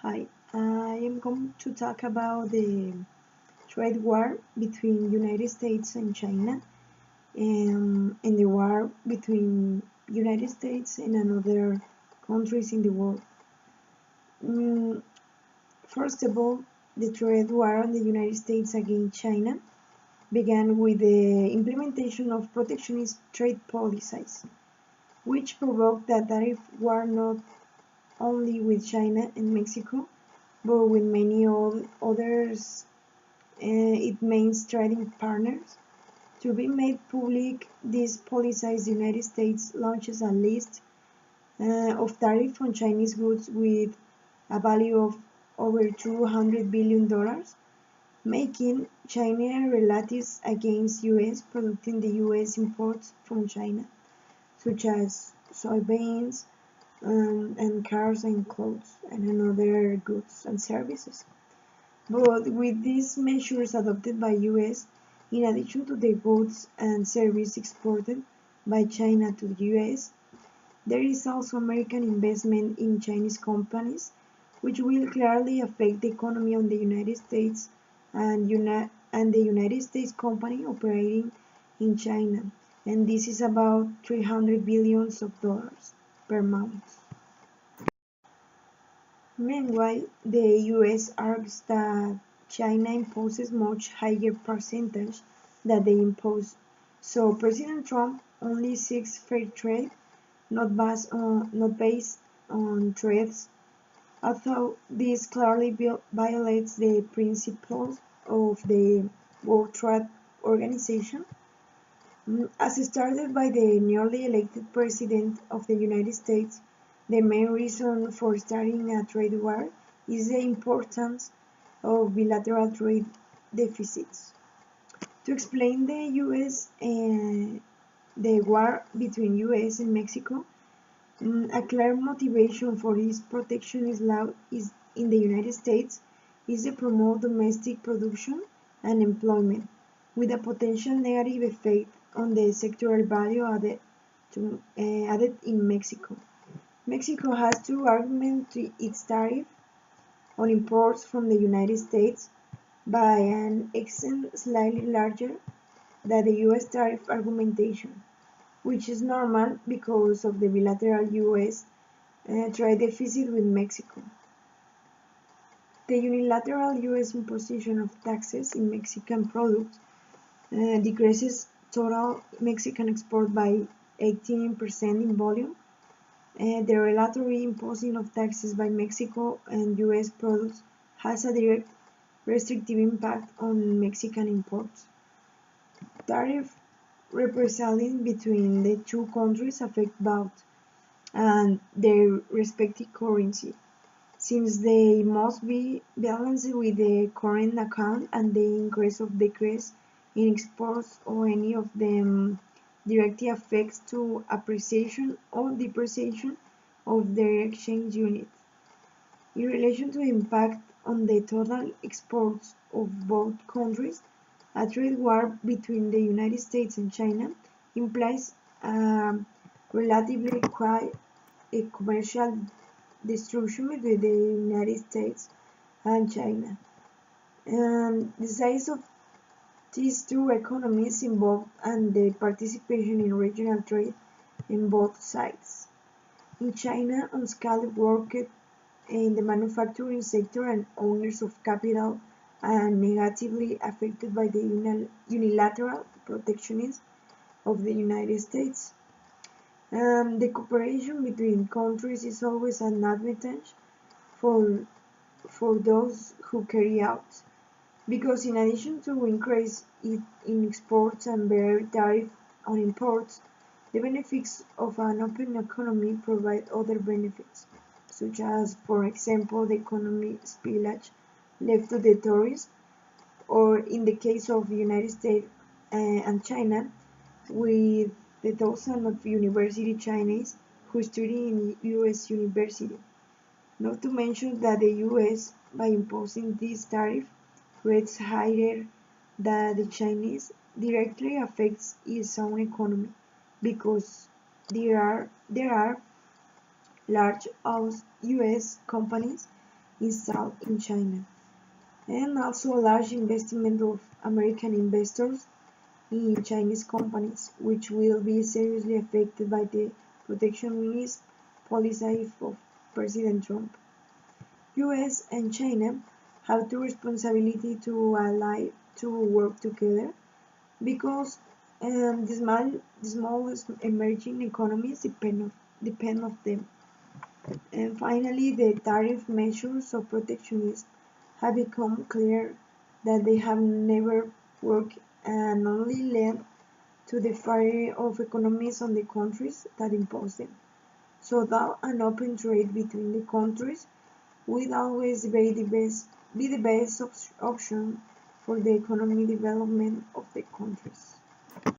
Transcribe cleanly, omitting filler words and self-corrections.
Hi, I am going to talk about the trade war between United States and China, and the war between United States and another countries in the world. Mm, First of all, the trade war on the United States against China began with the implementation of protectionist trade policies, which provoked a tariff war not only with China and Mexico, but with many others its main trading partners. To be made public, this policies the United States launches a list of tariffs on Chinese goods with a value of over $200 billion, making China relatives against US producing the US imports from China, such as soybeans and cars and clothes and other goods and services. But with these measures adopted by US, in addition to the goods and services exported by China to the US, there is also American investment in Chinese companies, which will clearly affect the economy of the United States and the United States company operating in China, and this is about $300 billion per month. Meanwhile, the US argues that China imposes much higher percentage than they impose, so President Trump only seeks fair trade, not based on threats, although this clearly violates the principles of the World Trade Organization. As started by the newly elected President of the United States, the main reason for starting a trade war is the importance of bilateral trade deficits. To explain the war between US and Mexico, a clear motivation for this protectionist law is in the United States is to promote domestic production and employment, with a potential negative effect on the sectoral value added in Mexico. Mexico has to augment its tariff on imports from the United States by an extent slightly larger than the US tariff argumentation, which is normal because of the bilateral US trade deficit with Mexico. The unilateral US imposition of taxes in Mexican products decreases total Mexican export by 18% in volume. The regulatory imposing of taxes by Mexico and US products has a direct restrictive impact on Mexican imports. Tariff represalias between the two countries affect both and their respective currency, since they must be balanced with the current account and the increase or decrease in exports or any of them directly affects to appreciation or depreciation of their exchange unit. In relation to the impact on the total exports of both countries, a trade war between the United States and China implies relatively quiet a commercial destruction between the United States and China. The size of these two economies involved and the participation in regional trade in both sides. In China, unskilled workers in the manufacturing sector and owners of capital are negatively affected by the unilateral protectionism of the United States. The cooperation between countries is always an advantage for, for those who carry out, because in addition to increase it in exports and better tariff on imports, the benefits of an open economy provide other benefits, such as, for example, the economic spillage left to the tourists, or in the case of the United States and China, with the thousands of university Chinese who study in US university. Not to mention that the US, by imposing this tariff, rates higher than the Chinese, directly affects its own economy, because there are large US companies installed in China, and also a large investment of American investors in Chinese companies, which will be seriously affected by the protectionist policy of President Trump. US and China have the responsibility to ally to work together because the smallest emerging economies depend on them. And finally, the tariff measures of protectionism have become clear that they have never worked and only led to the fire of economies on the countries that impose them. So that an open trade between the countries will always be the best option for the economic development of the countries.